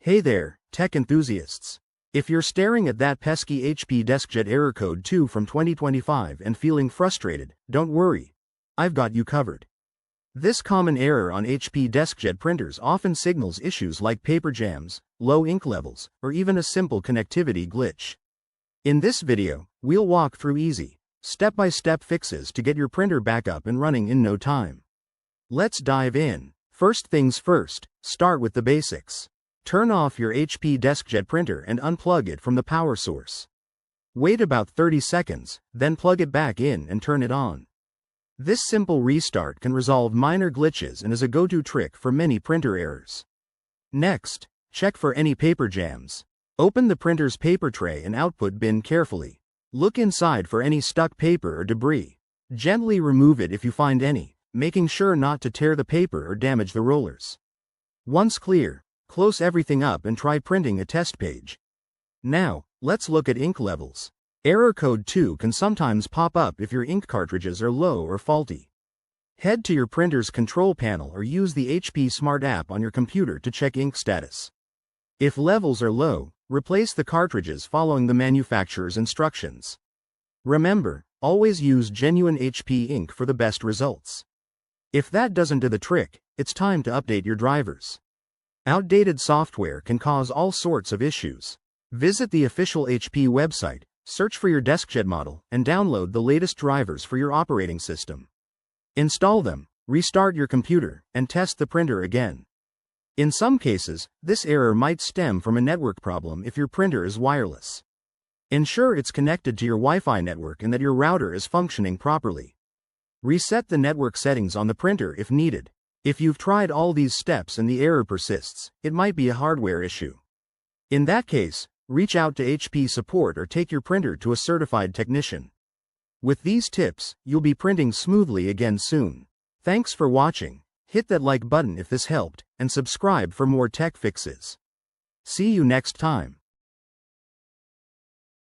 Hey there, tech enthusiasts. If you're staring at that pesky HP Deskjet Error Code 2 from 2025 and feeling frustrated, don't worry. I've got you covered. This common error on HP Deskjet printers often signals issues like paper jams, low ink levels, or even a simple connectivity glitch. In this video, we'll walk through easy, step-by-step fixes to get your printer back up and running in no time. Let's dive in. First things first, start with the basics. Turn off your HP Deskjet printer and unplug it from the power source. Wait about 30 seconds, then plug it back in and turn it on. This simple restart can resolve minor glitches and is a go-to trick for many printer errors. Next, check for any paper jams. Open the printer's paper tray and output bin carefully. Look inside for any stuck paper or debris. Gently remove it if you find any, making sure not to tear the paper or damage the rollers. Once clear, close everything up and try printing a test page. Now, let's look at ink levels. Error code 2 can sometimes pop up if your ink cartridges are low or faulty. Head to your printer's control panel or use the HP Smart app on your computer to check ink status. If levels are low, replace the cartridges following the manufacturer's instructions. Remember, always use genuine HP ink for the best results. If that doesn't do the trick, it's time to update your drivers. Outdated software can cause all sorts of issues. Visit the official HP website, search for your Deskjet model, and download the latest drivers for your operating system. Install them, restart your computer, and test the printer again. In some cases, this error might stem from a network problem if your printer is wireless. Ensure it's connected to your Wi-Fi network and that your router is functioning properly. Reset the network settings on the printer if needed. If you've tried all these steps and the error persists, it might be a hardware issue. In that case, reach out to HP support or take your printer to a certified technician. With these tips, you'll be printing smoothly again soon. Thanks for watching. Hit that like button if this helped, and subscribe for more tech fixes. See you next time.